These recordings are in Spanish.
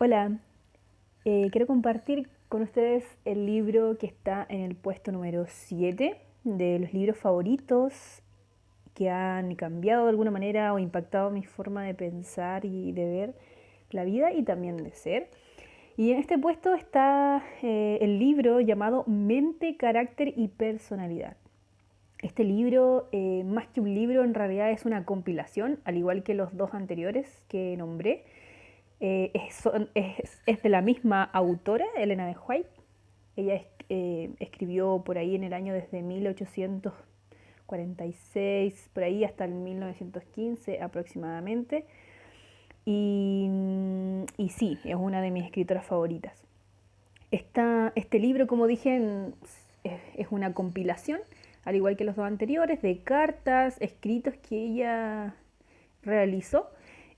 Hola, quiero compartir con ustedes el libro que está en el puesto número 7 de los libros favoritos que han cambiado de alguna manera o impactado mi forma de pensar y de ver la vida y también de ser. Y en este puesto está el libro llamado Mente, Carácter y Personalidad. Este libro, más que un libro, en realidad es una compilación, al igual que los dos anteriores que nombré. Es de la misma autora, Elena de White. Ella escribió por ahí en el año desde 1846, por ahí hasta el 1915 aproximadamente. Y sí, es una de mis escritoras favoritas. Este libro, como dije, es una compilación, al igual que los dos anteriores, de cartas, escritos que ella realizó.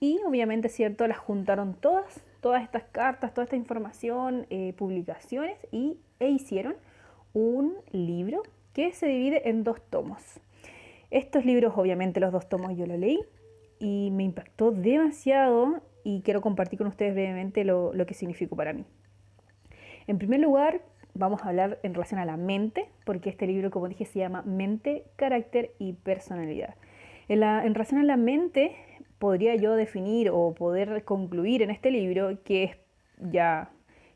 Y obviamente, cierto, las juntaron todas estas cartas, toda esta información, publicaciones e hicieron un libro que se divide en dos tomos. Estos libros, obviamente los dos tomos yo lo leí y me impactó demasiado y quiero compartir con ustedes brevemente lo que significó para mí. En primer lugar, vamos a hablar en relación a la mente, porque este libro, como dije, se llama Mente, Carácter y Personalidad. En relación a la mente, podría yo definir o poder concluir en este libro que es ya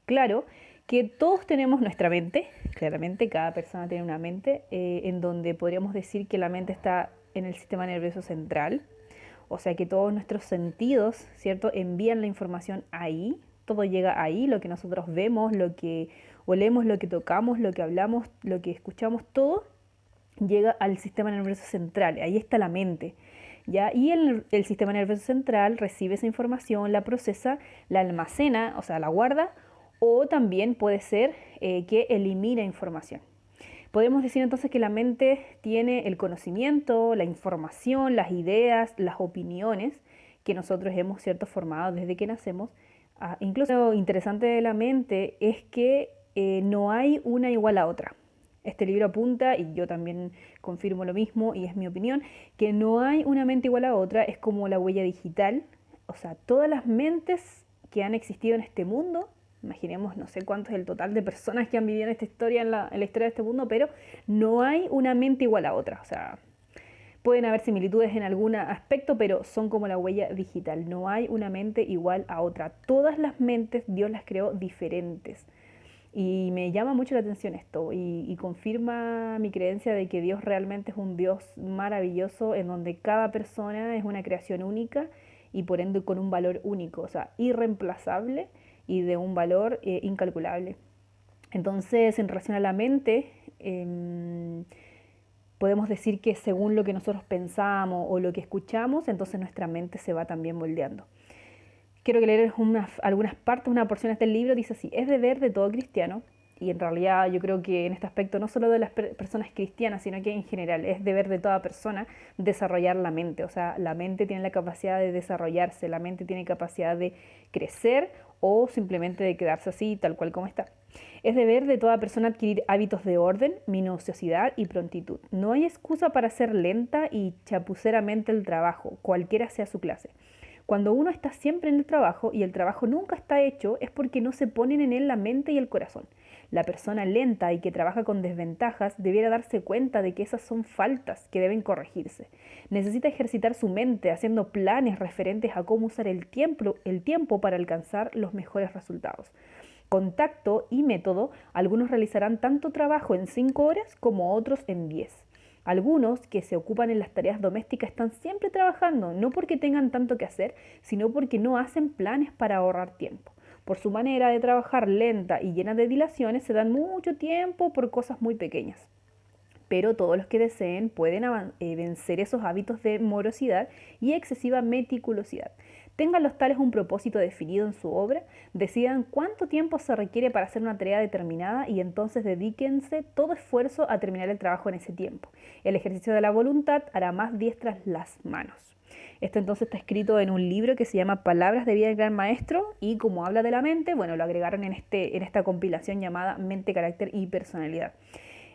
claro que todos tenemos nuestra mente, claramente cada persona tiene una mente, en donde podríamos decir que la mente está en el sistema nervioso central, o sea que todos nuestros sentidos, ¿cierto?, envían la información ahí, todo llega ahí, lo que nosotros vemos, lo que olemos, lo que tocamos, lo que hablamos, lo que escuchamos, todo llega al sistema nervioso central, ahí está la mente. ¿Ya? Y el sistema nervioso central recibe esa información, la procesa, la almacena, o sea, la guarda, o también puede ser que elimina información. Podemos decir entonces que la mente tiene el conocimiento, la información, las ideas, las opiniones que nosotros hemos, cierto, formado desde que nacemos. Incluso lo interesante de la mente es que no hay una igual a otra. Este libro apunta, y yo también confirmo lo mismo, y es mi opinión, que no hay una mente igual a otra, es como la huella digital. O sea, todas las mentes que han existido en este mundo, imaginemos, no sé cuánto es el total de personas que han vivido en esta historia, en la historia de este mundo, pero no hay una mente igual a otra. O sea, pueden haber similitudes en algún aspecto, pero son como la huella digital. No hay una mente igual a otra. Todas las mentes Dios las creó diferentes. Y me llama mucho la atención esto y confirma mi creencia de que Dios realmente es un Dios maravilloso en donde cada persona es una creación única y por ende con un valor único, o sea, irreemplazable y de un valor incalculable. Entonces, en relación a la mente, podemos decir que según lo que nosotros pensamos o lo que escuchamos, entonces nuestra mente se va también moldeando. Quiero que leer algunas partes, unas porciones del libro. Dice así: es deber de todo cristiano, y en realidad yo creo que en este aspecto no solo de las personas cristianas, sino que en general es deber de toda persona desarrollar la mente. O sea, la mente tiene la capacidad de desarrollarse, la mente tiene capacidad de crecer o simplemente de quedarse así, tal cual como está. Es deber de toda persona adquirir hábitos de orden, minuciosidad y prontitud. No hay excusa para hacer lenta y chapuceramente el trabajo, cualquiera sea su clase. Cuando uno está siempre en el trabajo y el trabajo nunca está hecho, es porque no se ponen en él la mente y el corazón. La persona lenta y que trabaja con desventajas debiera darse cuenta de que esas son faltas que deben corregirse. Necesita ejercitar su mente haciendo planes referentes a cómo usar el tiempo para alcanzar los mejores resultados. Con tacto y método, algunos realizarán tanto trabajo en 5 horas como otros en 10. Algunos que se ocupan en las tareas domésticas están siempre trabajando, no porque tengan tanto que hacer, sino porque no hacen planes para ahorrar tiempo. Por su manera de trabajar lenta y llena de dilaciones, se dan mucho tiempo por cosas muy pequeñas. Pero todos los que deseen pueden vencer esos hábitos de morosidad y excesiva meticulosidad. Tengan los tales un propósito definido en su obra, decidan cuánto tiempo se requiere para hacer una tarea determinada y entonces dedíquense todo esfuerzo a terminar el trabajo en ese tiempo. El ejercicio de la voluntad hará más diestras las manos. Esto entonces está escrito en un libro que se llama Palabras de vida del gran maestro, y como habla de la mente, bueno, lo agregaron en esta compilación llamada Mente, Carácter y Personalidad.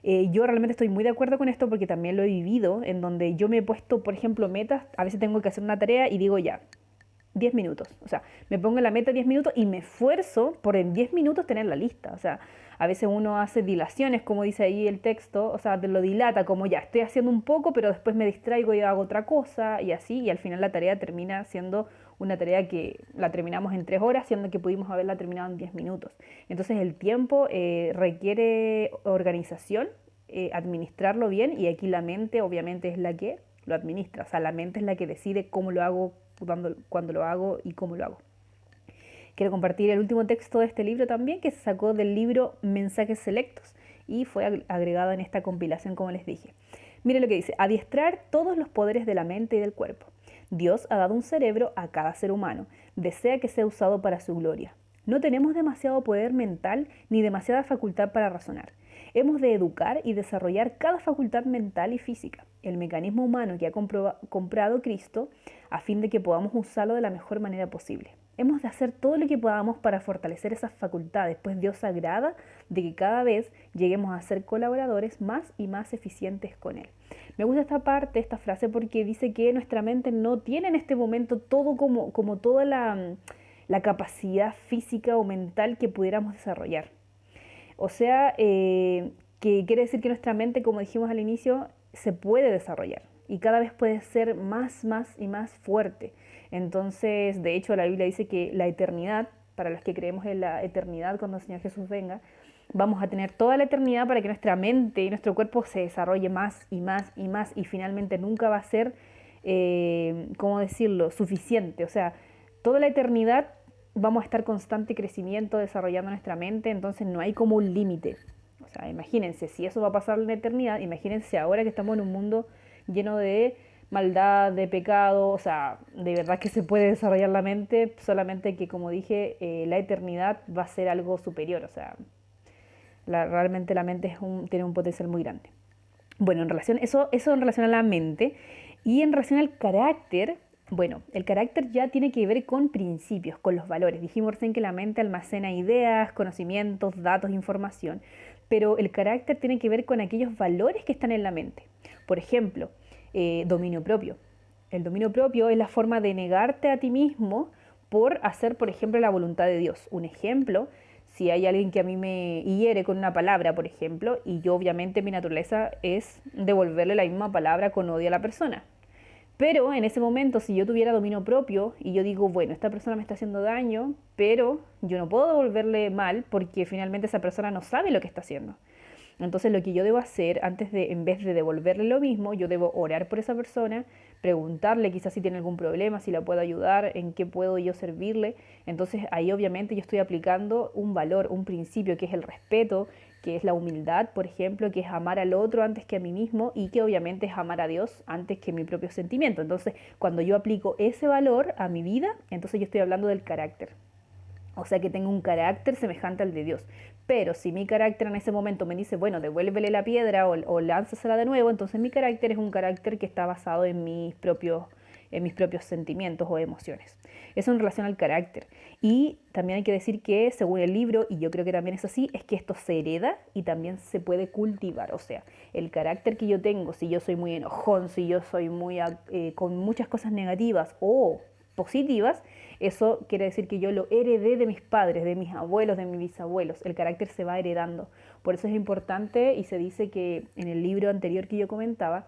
Yo realmente estoy muy de acuerdo con esto porque también lo he vivido, en donde yo me he puesto, por ejemplo, metas. A veces tengo que hacer una tarea y digo ya, 10 minutos. O sea, me pongo la meta 10 minutos y me esfuerzo por en 10 minutos tener la lista. O sea, a veces uno hace dilaciones, como dice ahí el texto, o sea, te lo dilata como ya, estoy haciendo un poco, pero después me distraigo y hago otra cosa y así, y al final la tarea termina siendo una tarea que la terminamos en 3 horas, siendo que pudimos haberla terminado en 10 minutos. Entonces el tiempo requiere organización, administrarlo bien, y aquí la mente obviamente es la que lo administra, o sea, la mente es la que decide cómo lo hago, cuándo lo hago y cómo lo hago. Quiero compartir el último texto de este libro también, que se sacó del libro Mensajes Selectos y fue agregado en esta compilación, como les dije. Mire lo que dice: adiestrar todos los poderes de la mente y del cuerpo. Dios ha dado un cerebro a cada ser humano, desea que sea usado para su gloria. No tenemos demasiado poder mental ni demasiada facultad para razonar. Hemos de educar y desarrollar cada facultad mental y física, el mecanismo humano que ha comprado Cristo, a fin de que podamos usarlo de la mejor manera posible. Hemos de hacer todo lo que podamos para fortalecer esas facultades, pues Dios agrada de que cada vez lleguemos a ser colaboradores más y más eficientes con Él. Me gusta esta parte, esta frase, porque dice que nuestra mente no tiene en este momento todo como toda la capacidad física o mental que pudiéramos desarrollar. O sea, que quiere decir que nuestra mente, como dijimos al inicio, se puede desarrollar y cada vez puede ser más y más fuerte. Entonces, de hecho, la Biblia dice que la eternidad, para los que creemos en la eternidad cuando el Señor Jesús venga, vamos a tener toda la eternidad para que nuestra mente y nuestro cuerpo se desarrolle más y más y más, y finalmente nunca va a ser, ¿cómo decirlo?, suficiente. O sea, toda la eternidad vamos a estar constante crecimiento, desarrollando nuestra mente, entonces no hay como un límite. O sea, imagínense, si eso va a pasar en la eternidad, imagínense ahora que estamos en un mundo lleno de maldad, de pecado. O sea, de verdad que se puede desarrollar la mente, solamente que, como dije, la eternidad va a ser algo superior. O sea, realmente la mente tiene un potencial muy grande. Bueno, eso en relación a la mente. Y en relación al carácter, bueno, el carácter ya tiene que ver con principios, con los valores. Dijimos recién que la mente almacena ideas, conocimientos, datos, información, pero el carácter tiene que ver con aquellos valores que están en la mente. Por ejemplo, dominio propio. El dominio propio es la forma de negarte a ti mismo por hacer, por ejemplo, la voluntad de Dios. Un ejemplo: si hay alguien que a mí me hiere con una palabra, por ejemplo, y yo obviamente mi naturaleza es devolverle la misma palabra con odio a la persona. Pero en ese momento, si yo tuviera dominio propio y yo digo, bueno, esta persona me está haciendo daño, pero yo no puedo devolverle mal porque finalmente esa persona no sabe lo que está haciendo. Entonces lo que yo debo hacer, en vez de devolverle lo mismo, yo debo orar por esa persona, preguntarle quizás si tiene algún problema, si la puedo ayudar, en qué puedo yo servirle. Entonces ahí obviamente yo estoy aplicando un valor, un principio, que es el respeto, que es la humildad, por ejemplo, que es amar al otro antes que a mí mismo, y que obviamente es amar a Dios antes que mi propio sentimiento. Entonces, cuando yo aplico ese valor a mi vida, entonces yo estoy hablando del carácter. O sea, que tengo un carácter semejante al de Dios. Pero si mi carácter en ese momento me dice, bueno, devuélvele la piedra o lánzasela de nuevo, entonces mi carácter es un carácter que está basado en mis propios sentimientos o emociones. Eso en relación al carácter. Y también hay que decir que, según el libro, y yo creo que también es así, es que esto se hereda y también se puede cultivar. O sea, el carácter que yo tengo, si yo soy muy enojón, si yo soy muy con muchas cosas negativas o positivas, eso quiere decir que yo lo heredé de mis padres, de mis abuelos, de mis bisabuelos. El carácter se va heredando. Por eso es importante, y se dice que en el libro anterior que yo comentaba,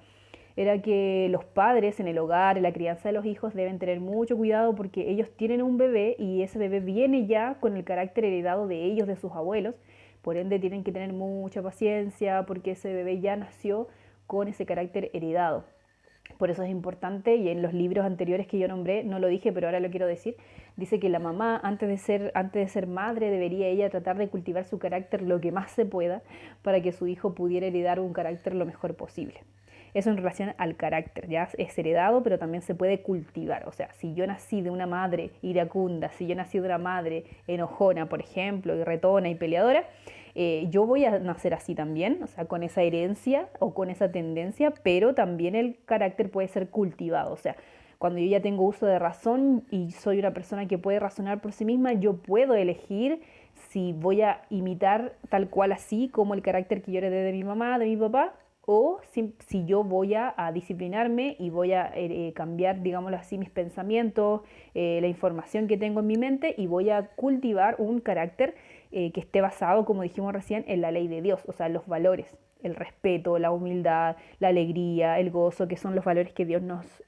era que los padres en el hogar, en la crianza de los hijos, deben tener mucho cuidado porque ellos tienen un bebé y ese bebé viene ya con el carácter heredado de ellos, de sus abuelos. Por ende tienen que tener mucha paciencia porque ese bebé ya nació con ese carácter heredado. Por eso es importante, y en los libros anteriores que yo nombré, no lo dije, pero ahora lo quiero decir, dice que la mamá, antes de ser madre, debería ella tratar de cultivar su carácter lo que más se pueda para que su hijo pudiera heredar un carácter lo mejor posible. Eso en relación al carácter, ya es heredado, pero también se puede cultivar. O sea, si yo nací de una madre iracunda, si yo nací de una madre enojona, por ejemplo, y retona y peleadora, yo voy a nacer así también, o sea, con esa herencia o con esa tendencia, pero también el carácter puede ser cultivado. O sea, cuando yo ya tengo uso de razón y soy una persona que puede razonar por sí misma, yo puedo elegir si voy a imitar tal cual así como el carácter que yo heredé de mi mamá, de mi papá, o si yo voy a disciplinarme y voy a cambiar, digámoslo así, mis pensamientos, la información que tengo en mi mente y voy a cultivar un carácter que esté basado, como dijimos recién, en la ley de Dios, o sea, los valores, el respeto, la humildad, la alegría, el gozo, que son los valores que Dios nos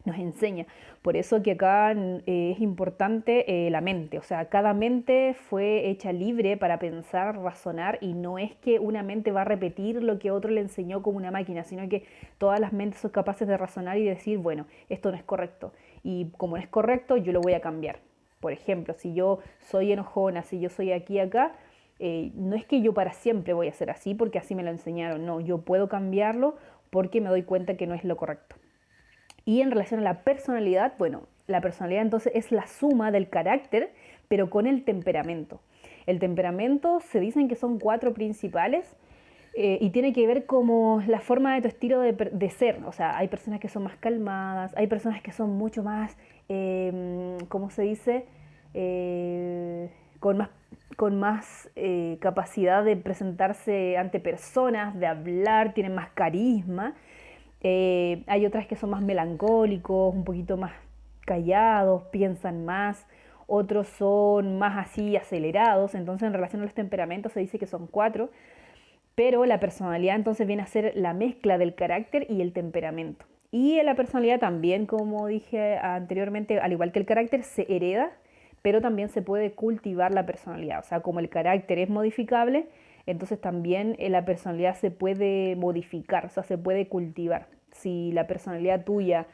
enseña. Por eso que acá es importante la mente, o sea, cada mente fue hecha libre para pensar, razonar, y no es que una mente va a repetir lo que otro le enseñó como una máquina, sino que todas las mentes son capaces de razonar y decir, bueno, esto no es correcto, y como no es correcto, yo lo voy a cambiar. Por ejemplo, si yo soy enojona, si yo soy aquí y acá, no es que yo para siempre voy a ser así porque así me lo enseñaron, no, yo puedo cambiarlo porque me doy cuenta que no es lo correcto. Y en relación a la personalidad, bueno, la personalidad entonces es la suma del carácter, pero con el temperamento. El temperamento se dicen que son 4 principales y tiene que ver como la forma de tu estilo de ser. O sea, hay personas que son más calmadas, hay personas que son mucho más, ¿cómo se dice? Eh, con más, con más capacidad de presentarse ante personas, de hablar, tienen más carisma. Hay otras que son más melancólicos, un poquito más callados, piensan más. Otros son más así acelerados. Entonces, en relación a los temperamentos se dice que son 4. Pero la personalidad entonces viene a ser la mezcla del carácter y el temperamento. Y en la personalidad también, como dije anteriormente, al igual que el carácter, se hereda, pero también se puede cultivar la personalidad. O sea, como el carácter es modificable, entonces también la personalidad se puede modificar, o sea, se puede cultivar. Si la personalidad tuya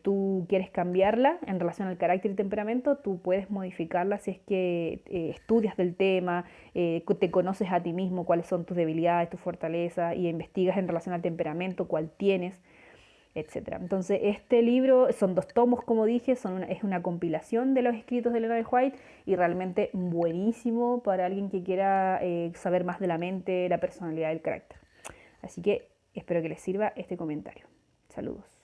tú quieres cambiarla en relación al carácter y temperamento, tú puedes modificarla si es que estudias del tema, te conoces a ti mismo, cuáles son tus debilidades, tus fortalezas, y investigas en relación al temperamento, cuál tienes, etcétera. Entonces, este libro son 2 tomos, como dije, es una compilación de los escritos de Elena de White y realmente buenísimo para alguien que quiera saber más de la mente, la personalidad y el carácter. Así que espero que les sirva este comentario. Saludos.